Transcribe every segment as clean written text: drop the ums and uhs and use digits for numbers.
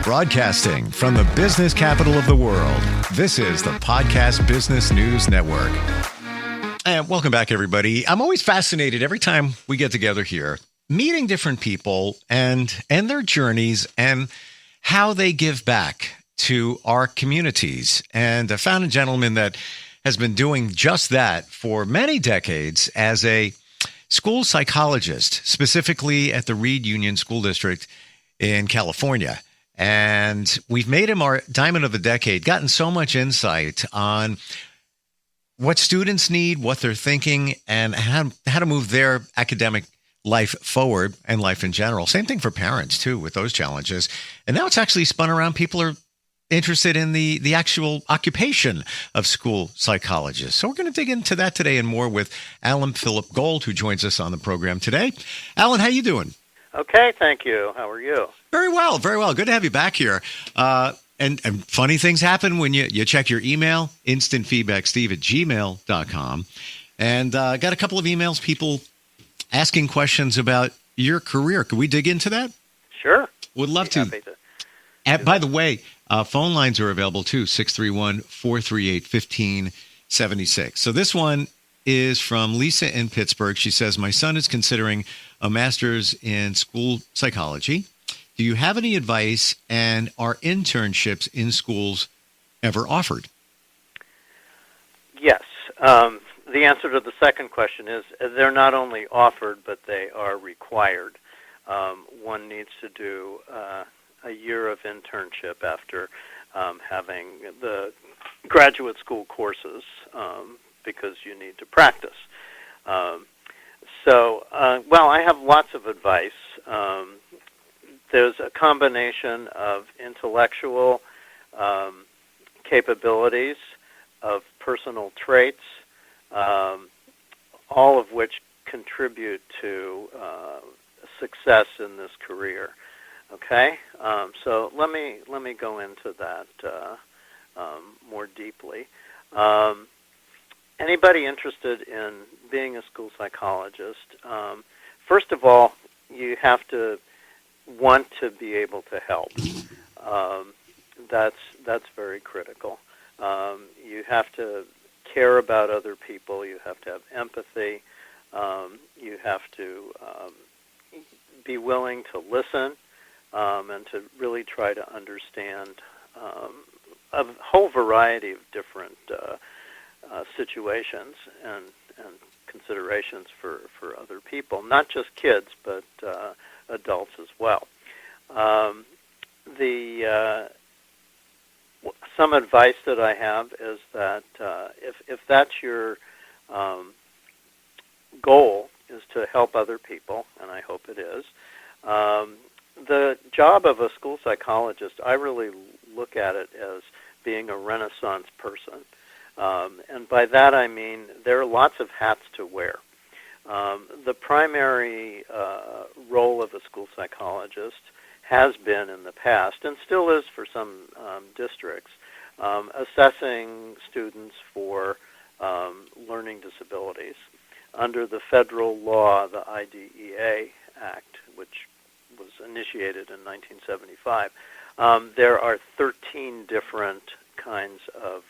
Broadcasting from the business capital of the world, this is the Podcast Business News Network. And welcome back, everybody. I'm always fascinated every time we get together here, meeting different people and their journeys and how they give back to our communities. And I found a gentleman that has been doing just that for many decades as a school psychologist, specifically at the Reed Union School District in California. And we've made him our Diamond of the Decade, gotten so much insight on what students need, what they're thinking, and how to move their academic life forward and life in general. Same thing for parents, too, with those challenges. And now it's actually spun around. People are interested in the actual occupation of school psychologists. So we're going to dig into that today and more with Allan Philip Gold, who joins us on the program today. Allan, how you doing? Okay, thank you. How are you? Very well, very well. Good to have you back here. And funny things happen when you check your email, instantfeedbacksteve@gmail.com. And got a couple of emails, people asking questions about your career. Could we dig into that? Sure. Would love to. By the way, phone lines are available too, 631-438-1576. So this one is from Lisa in Pittsburgh. She says, my son is considering a master's in school psychology. Do you have any advice, and are internships in schools ever offered? Yes. The answer to the second question is they're not only offered, but they are required. One needs to do a year of internship after having the graduate school courses because you need to practice. Well, I have lots of advice. There's a combination of intellectual capabilities, of personal traits, all of which contribute to success in this career. Okay, so let me go into that more deeply. Anybody interested in being a school psychologist, first of all, you have to want to be able to help. That's very critical. You have to care about other people. You have to have empathy. You have to be willing to listen and to really try to understand a whole variety of different situations and considerations for other people, not just kids, but adults as well. Some advice that I have is that if that's your goal, is to help other people, and I hope it is, the job of a school psychologist, I really look at it as being a Renaissance person. And by that I mean there are lots of hats to wear. The primary role of a school psychologist has been in the past, and still is for some districts, assessing students for learning disabilities. Under the federal law, the IDEA Act, which was initiated in 1975, there are 13 different kinds of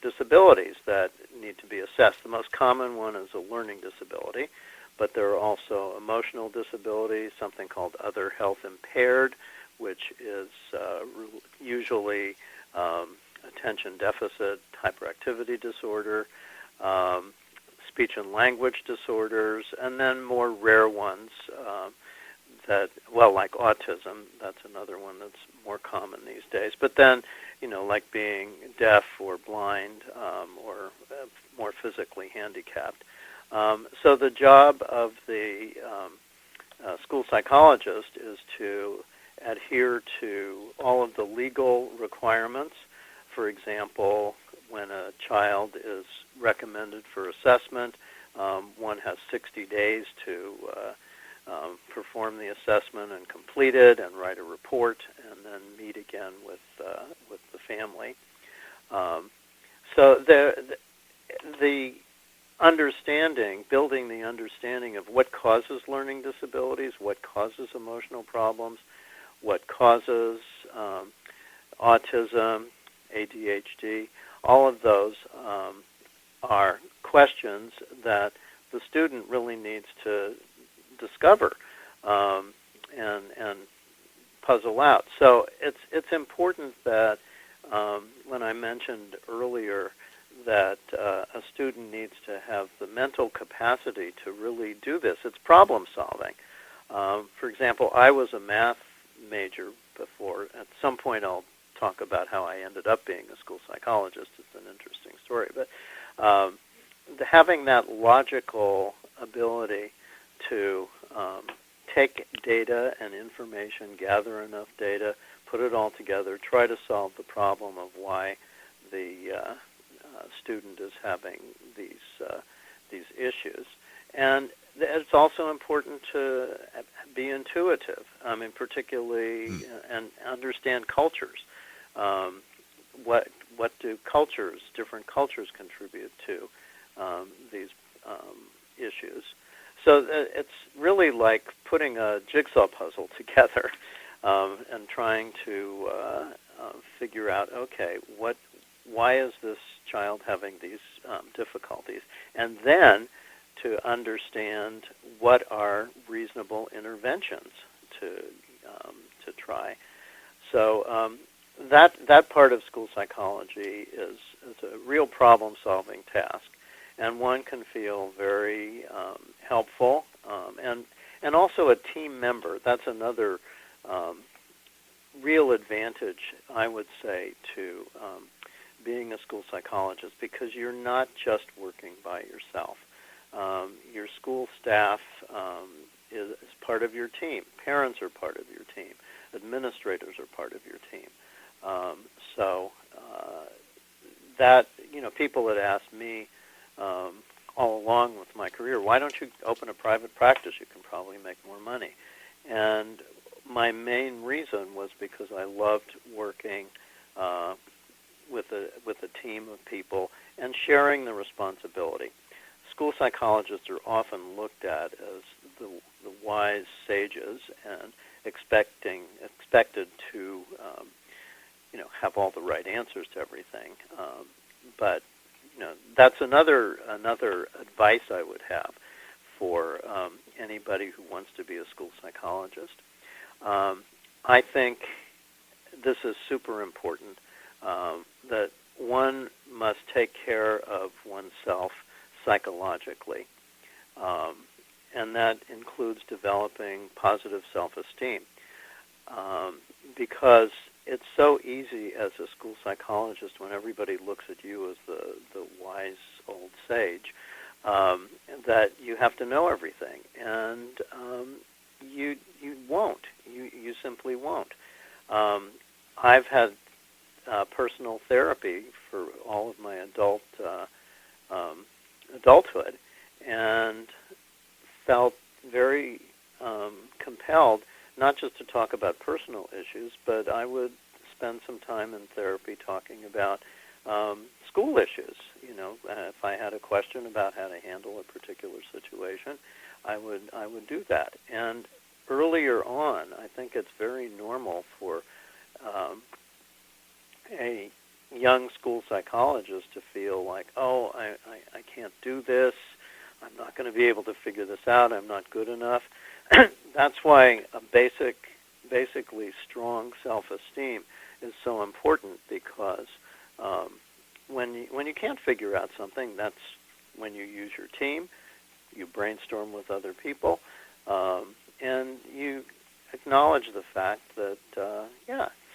disabilities that need to be assessed. The most common one is a learning disability, but there are also emotional disabilities, something called other health impaired, which is usually attention deficit hyperactivity disorder, speech and language disorders, and then more rare ones like autism. That's another one that's more common these days. But then, like being deaf or blind or more physically handicapped. So the job of the school psychologist is to adhere to all of the legal requirements. For example, when a child is recommended for assessment, one has 60 days to perform the assessment and complete it and write a report and then meet again with the family. So the understanding, building the understanding of what causes learning disabilities, what causes emotional problems, what causes autism, ADHD, all of those are questions that the student really needs to discover and puzzle out. So it's important that when I mentioned earlier that a student needs to have the mental capacity to really do this, it's problem solving. For example, I was a math major before. At some point I'll talk about how I ended up being a school psychologist. It's an interesting story. But having that logical ability to take data and information, gather enough data, put it all together, try to solve the problem of why the student is having these issues. And it's also important to be intuitive. I mean, particularly and understand cultures. What do different cultures contribute to these issues? So it's really like putting a jigsaw puzzle together and trying to figure out, okay, why is this child having these difficulties? And then to understand what are reasonable interventions to try. So that part of school psychology is a real problem-solving task, and one can feel very helpful and also a team member. That's another real advantage, I would say, to being a school psychologist, because you're not just working by yourself. Your school staff is part of your team. Parents are part of your team. Administrators are part of your team. So that, people had asked me all along with my career, why don't you open a private practice? You can probably make more money. And my main reason was because I loved working with a team of people and sharing the responsibility. School psychologists are often looked at as the wise sages and expected to have all the right answers to everything. But that's another advice I would have for anybody who wants to be a school psychologist. I think this is super important, that one must take care of oneself psychologically, and that includes developing positive self-esteem, because it's so easy as a school psychologist, when everybody looks at you as the wise old sage, that you have to know everything, and you won't. You simply won't. I've had personal therapy for all of my adulthood, and felt very compelled not just to talk about personal issues, but I would spend some time in therapy talking about school issues. If I had a question about how to handle a particular situation, I would do that. And earlier on, I think it's very normal for a young school psychologist to feel like, oh, I can't do this. I'm not going to be able to figure this out. I'm not good enough. That's why a basically strong self-esteem is so important, because when you can't figure out something, that's when you use your team, you brainstorm with other people, and you acknowledge the fact that,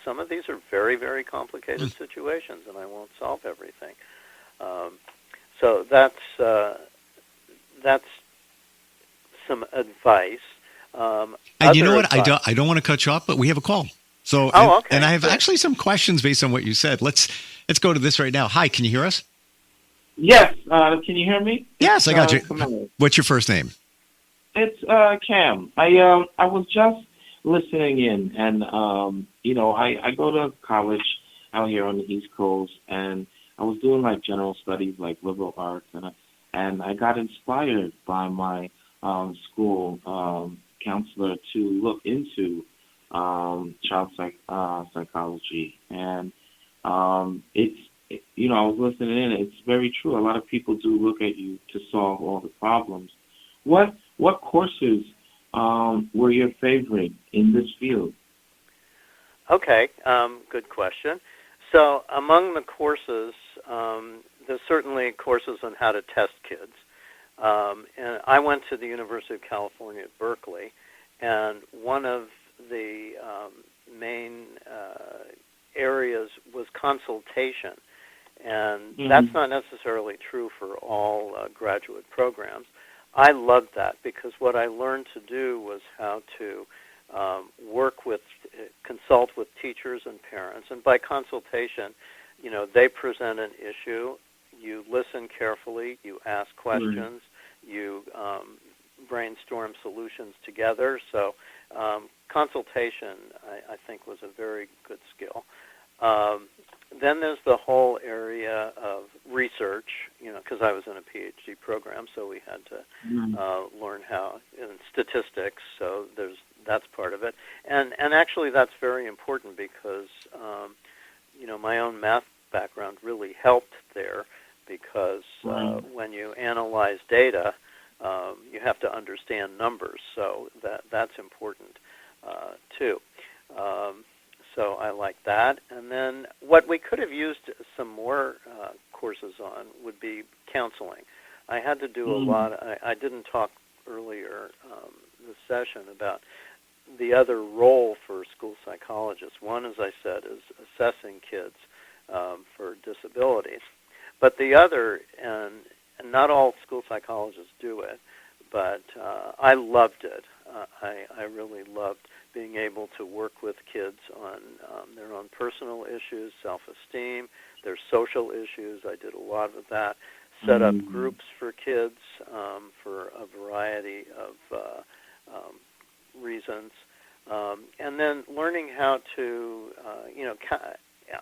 some of these are very, very complicated situations, and I won't solve everything. So that's some advice. And you know what? Advice. I don't want to cut you off, but we have a call. So, okay. And I have actually some questions based on what you said. Let's go to this right now. Hi, can you hear us? Yes. Can you hear me? Yes, I got you. What's your first name? It's Cam. I was just listening in, and I go to college out here on the East Coast, and I was doing like general studies, like liberal arts, and I got inspired by my school counselor to look into psychology, and I was listening in. It's very true. A lot of people do look at you to solve all the problems. What courses were your favorite in this field? Okay, good question. So among the courses, there's certainly courses on how to test kids. And I went to the University of California at Berkeley, and one of the main areas was consultation. And that's not necessarily true for all graduate programs. I loved that because what I learned to do was how to consult with teachers and parents. And by consultation, they present an issue, you listen carefully, you ask questions, you brainstorm solutions together. So consultation, I think, was a very good skill. Then there's the whole area of research, because I was in a PhD program, so we had to learn how in statistics. So that's part of it, and actually that's very important because my own math background really helped there because when you analyze data, you have to understand numbers, so that's important too. So I like that. And then what we could have used some more courses on would be counseling. I had to do a lot. I didn't talk earlier this session about the other role for school psychologists. One, as I said, is assessing kids for disabilities. But the other, and not all school psychologists do it, but I loved it. I really loved being able to work with kids on their own personal issues, self-esteem, their social issues. I did a lot of that. Set up groups for kids for a variety of reasons. And then learning how to,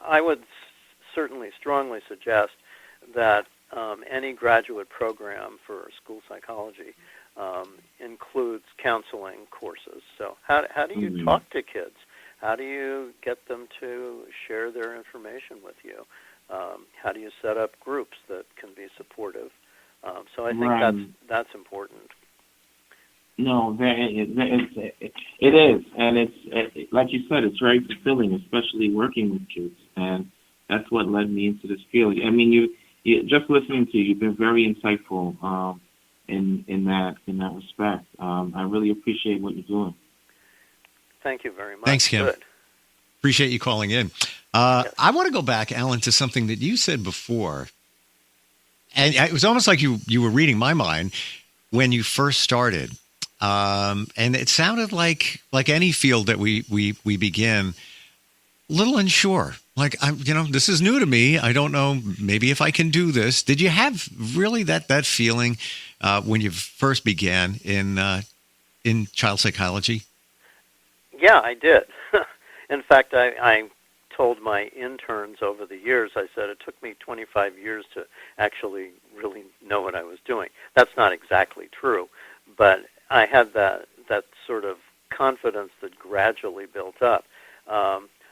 I would certainly strongly suggest that any graduate program for school psychology includes counseling courses. So how do you talk to kids? How do you get them to share their information with you? How do you set up groups that can be supportive? So I think that's important. No, it is, and it's like you said, it's very fulfilling, especially working with kids, and that's what led me into this field. I mean, you just listening to you, you've been very insightful in that respect. I really appreciate what you're doing. Thank you very much. Thanks, Kim. Good. Appreciate you calling in. Yes. I want to go back, Allan, to something that you said before, and it was almost like you were reading my mind when you first started. And it sounded like any field that we begin, a little unsure. Like, this is new to me. I don't know, maybe if I can do this. Did you have really that feeling when you first began in child psychology? Yeah, I did. In fact, I told my interns over the years, I said it took me 25 years to actually really know what I was doing. That's not exactly true, but I had that sort of confidence that gradually built up.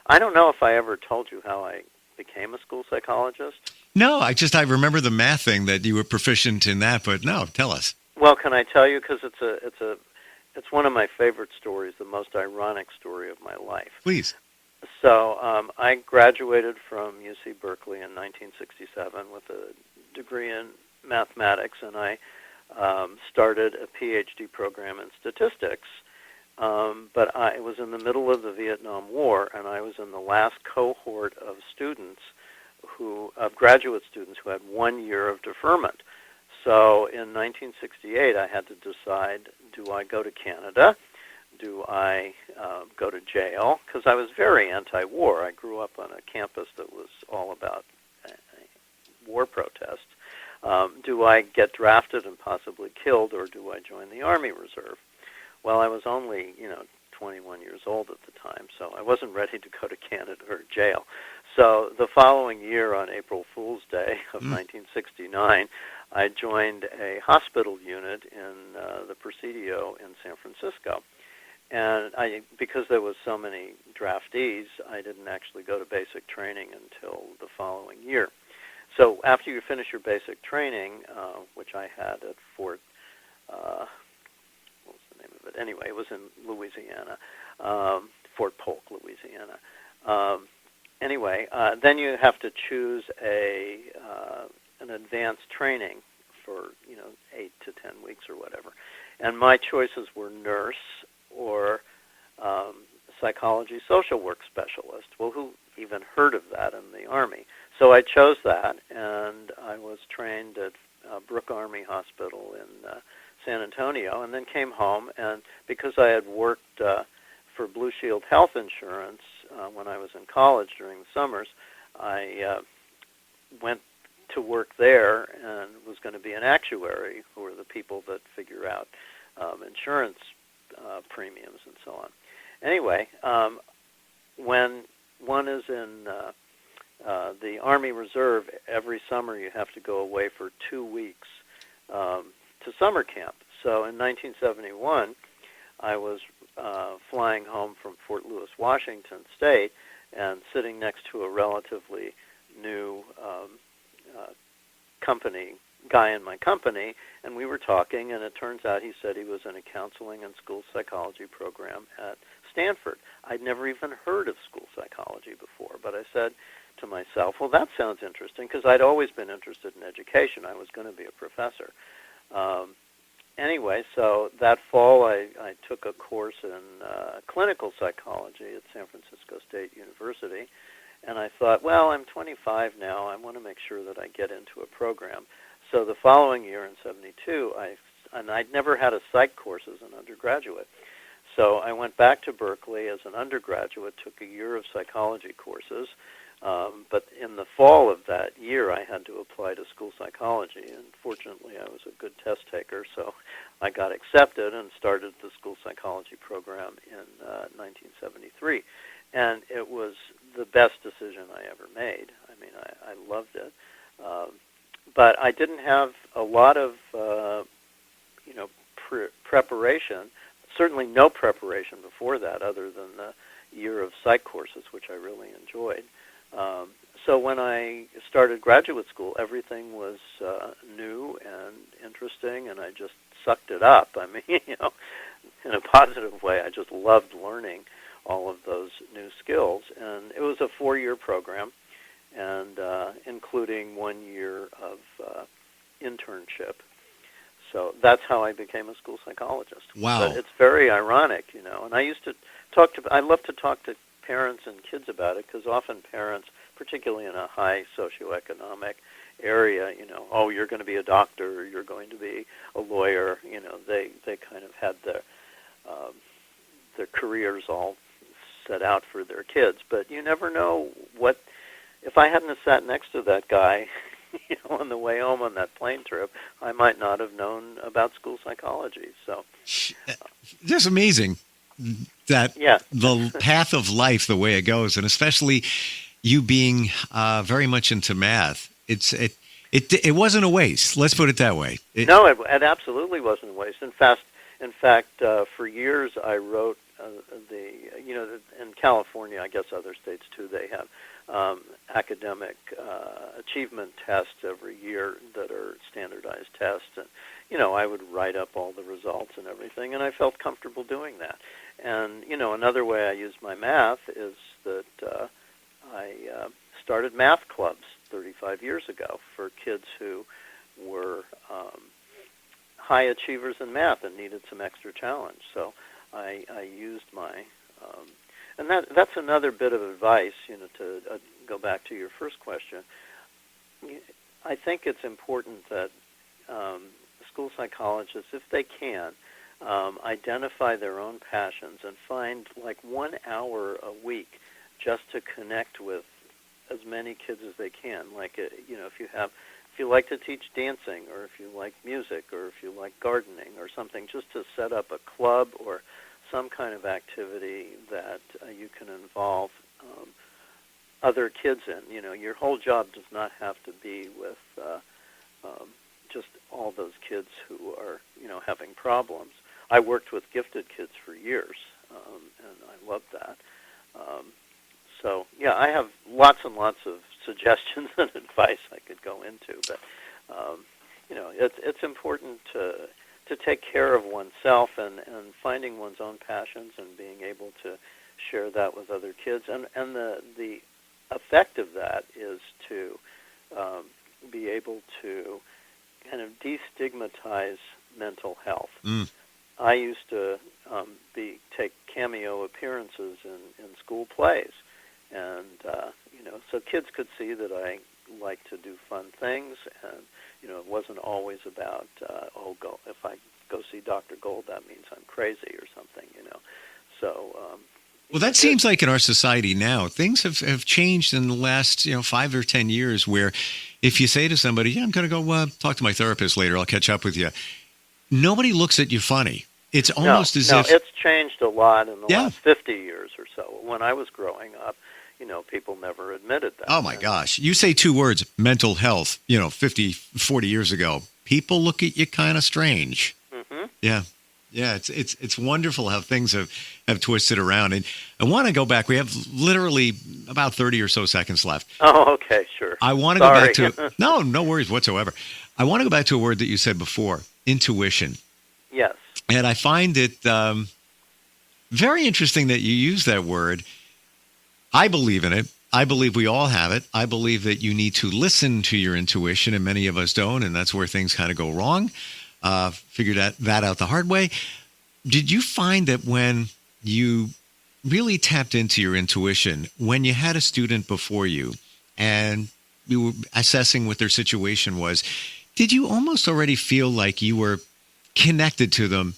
I don't know if I ever told you how I became a school psychologist. No, I remember the math thing that you were proficient in that, but no, tell us. Well, can I tell you? Because it's one of my favorite stories, the most ironic story of my life. Please. So I graduated from UC Berkeley in 1967 with a degree in mathematics, and I started a PhD program in statistics. But I was in the middle of the Vietnam War, and I was in the last cohort of graduate students who had 1 year of deferment. So in 1968, I had to decide, do I go to Canada? Do I go to jail? Because I was very anti-war. I grew up on a campus that was all about war protest. Do I get drafted and possibly killed, or do I join the Army Reserve? Well, I was only, 21 years old at the time, so I wasn't ready to go to Canada or jail. So the following year, on April Fool's Day of 1969, I joined a hospital unit in the Presidio in San Francisco. And because there was so many draftees, I didn't actually go to basic training until the following year. So after you finish your basic training, which I had at Fort, what was the name of it? Anyway, it was in Louisiana, Fort Polk, Louisiana. Then you have to choose an advanced training for 8 to 10 weeks or whatever. And my choices were nurse or psychology social work specialist. Well, who even heard of that in the Army? So I chose that, and I was trained at Brooke Army Hospital in San Antonio, and then came home, and because I had worked for Blue Shield Health Insurance when I was in college during the summers, I went to work there and was going to be an actuary, who are the people that figure out insurance premiums and so on. Anyway, when one is in the Army Reserve, every summer you have to go away for 2 weeks to summer camp. So in 1971, I was flying home from Fort Lewis, Washington State, and sitting next to a relatively new guy in my company, and we were talking, and it turns out he said he was in a counseling and school psychology program at Stanford. I'd never even heard of school psychology before, but I said to myself, well, that sounds interesting, because I'd always been interested in education. I was going to be a professor. Anyway, so that fall I took a course in clinical psychology at San Francisco State University, and I thought, well, I'm 25 now. I want to make sure that I get into a program. So the following year in 72, I'd never had a psych course as an undergraduate. So I went back to Berkeley as an undergraduate, took a year of psychology courses, but in the fall of that year, I had to apply to school psychology, and fortunately, I was a good test taker, so I got accepted and started the school psychology program in 1973, and it was the best decision I ever made. I mean, I loved it, but I didn't have a lot of, preparation. Certainly no preparation before that, other than the year of psych courses, which I really enjoyed. So when I started graduate school, everything was new and interesting, and I just sucked it up. I mean, in a positive way, I just loved learning all of those new skills. And it was a 4-year program, and including 1 year of internship. So that's how I became a school psychologist. Wow. But it's very ironic, and I love to talk to parents and kids about it, because often parents, particularly in a high socioeconomic area, oh, you're going to be a doctor, or you're going to be a lawyer, they kind of had their careers all set out for their kids. But you never know what, if I hadn't have sat next to that guy, on the way home on that plane trip, I might not have known about school psychology. So, just amazing that the path of life, the way it goes, and especially you being very much into math. It wasn't a waste. Let's put it that way. No, it absolutely wasn't a waste. In fact, for years I wrote in California, I guess other states too, they have academic achievement tests every year that are standardized tests, and I would write up all the results and everything, and I felt comfortable doing that. And another way I use my math is that I started math clubs 35 years ago for kids who were high achievers in math and needed some extra challenge. So I used my and that's another bit of advice, to go back to your first question. I think it's important that school psychologists, if they can, identify their own passions and find like 1 hour a week just to connect with as many kids as they can. Like, if you like to teach dancing, or if you like music, or if you like gardening or something, just to set up a club or some kind of activity that you can involve other kids in. Your whole job does not have to be with just all those kids who are, having problems. I worked with gifted kids for years, and I love that. So, yeah, I have lots and lots of suggestions and advice I could go into, but it's important to take care of oneself and finding one's own passions and being able to share that with other kids. And the effect of that is to be able to kind of destigmatize mental health. I used to take cameo appearances in school plays, and so kids could see that I like to do fun things, and it wasn't always about if I go see Dr. Gold, that means I'm crazy or something, So well, that seems like in our society now, things have changed in the last 5 or 10 years, where if you say to somebody, "Yeah, I'm going to go talk to my therapist later, I'll catch up with you," nobody looks at you funny. It's almost as if it's changed a lot in the last 50 years or so. When I was growing up, people never admitted that. Oh, my gosh. You say 2 words, mental health, 50, 40 years ago. People look at you kind of strange. Mm-hmm. Yeah. Yeah, it's wonderful how things have twisted around. And I want to go back. We have literally about 30 or so seconds left. Oh, okay, sure. I want to go back to no worries whatsoever. I want to go back to a word that you said before, intuition. Yes. And I find it very interesting that you use that word. I believe in it. I believe we all have it. I believe that you need to listen to your intuition, and many of us don't, and that's where things kind of go wrong. Figured that out the hard way. Did you find that when you really tapped into your intuition, when you had a student before you and you were assessing what their situation was, did you almost already feel like you were connected to them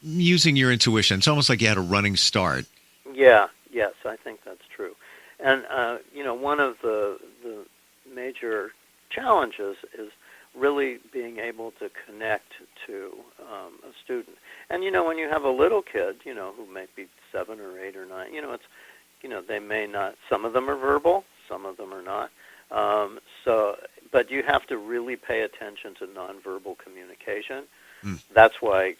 using your intuition? It's almost like you had a running start. Yeah, yes, I think that's true. And, one of the major challenges is really being able to connect to a student. And, when you have a little kid, who may be 7 or 8 or 9, they may not, some of them are verbal, some of them are not. But you have to really pay attention to nonverbal communication. That's why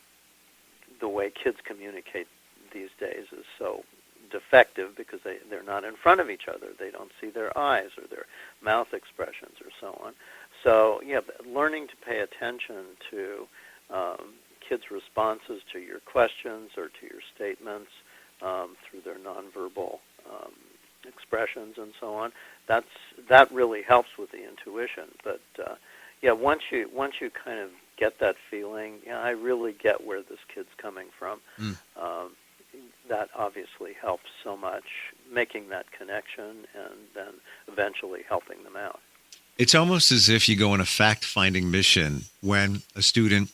the way kids communicate these days is so defective, because they're not in front of each other. They don't see their eyes or their mouth expressions or so on. So, learning to pay attention to kids' responses to your questions or to your statements through their nonverbal expressions and so on, that really helps with the intuition. But, once you kind of get that feeling, I really get where this kid's coming from, that obviously helps so much, making that connection and then eventually helping them out. It's almost as if you go on a fact-finding mission when a student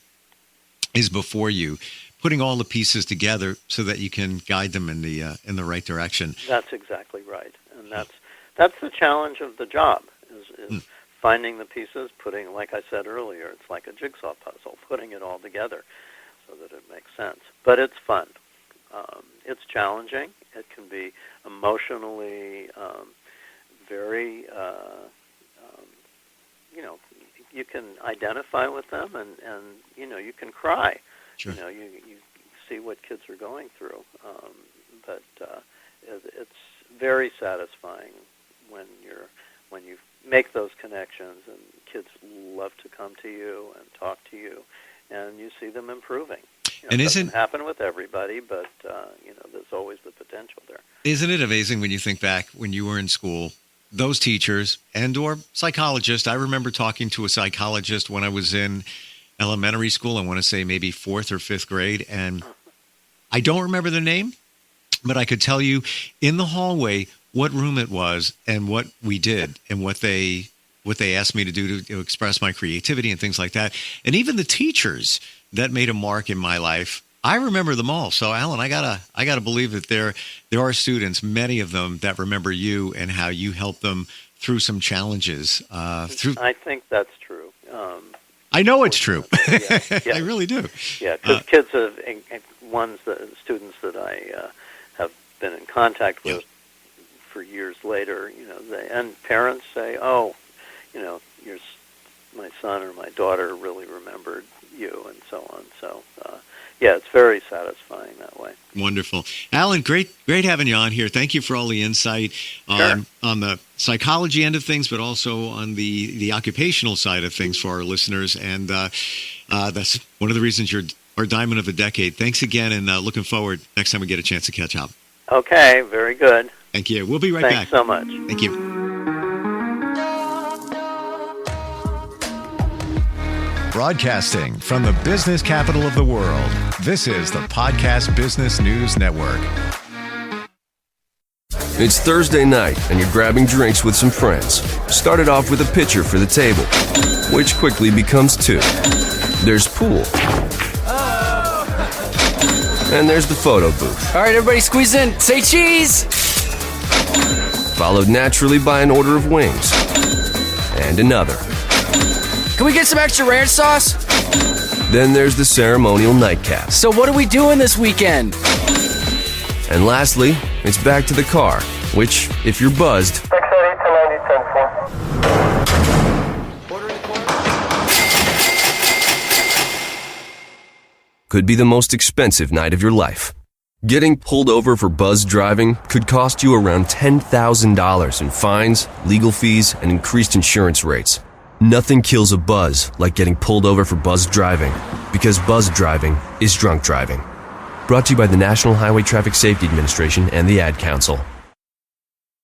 is before you, putting all the pieces together so that you can guide them in the right direction. That's exactly right, and that's the challenge of the job is finding the pieces, putting, like I said earlier, it's like a jigsaw puzzle, putting it all together so that it makes sense. But it's fun. It's challenging. It can be emotionally very. You can identify with them, and you can cry. Sure. You see what kids are going through, but it's very satisfying when you make those connections, and kids love to come to you and talk to you, and you see them improving. And it doesn't happen with everybody, but there's always the potential there. Isn't it amazing when you think back when you were in school? Those teachers and or psychologists. I remember talking to a psychologist when I was in elementary school. I want to say maybe 4th or 5th grade. And I don't remember the name, but I could tell you in the hallway what room it was and what we did and what they asked me to do to express my creativity and things like that. And even the teachers that made a mark in my life, I remember them all. So, Allan, I gotta believe that there are students, many of them, that remember you and how you helped them through some challenges. I think that's true. I know it's true. Yeah. I really do. Yeah, because kids have students that I have been in contact with for years later. And parents say, "Oh, my son or my daughter really remembered you," and so on. So, Yeah, it's very satisfying that way. Wonderful. Allan, great having you on here. Thank you for all the insight on the psychology end of things, but also on the occupational side of things for our listeners. And that's one of the reasons you're our Diamond of the Decade. Thanks again, and looking forward next time we get a chance to catch up. Okay, very good. Thank you. We'll be right back. Thanks so much. Thank you. Broadcasting from the business capital of the world, this is the Podcast Business News Network. It's Thursday night, and you're grabbing drinks with some friends. Started off with a pitcher for the table, which quickly becomes two. There's pool. And there's the photo booth. All right, everybody squeeze in. Say cheese! Followed naturally by an order of wings. And another. Can we get some extra ranch sauce? Then there's the ceremonial nightcap. So what are we doing this weekend? And lastly, it's back to the car, which, if you're buzzed, could be the most expensive night of your life. Getting pulled over for buzz driving could cost you around $10,000 in fines, legal fees, and increased insurance rates. Nothing kills a buzz like getting pulled over for buzz driving, because buzz driving is drunk driving. Brought to you by the National Highway Traffic Safety Administration and the Ad Council.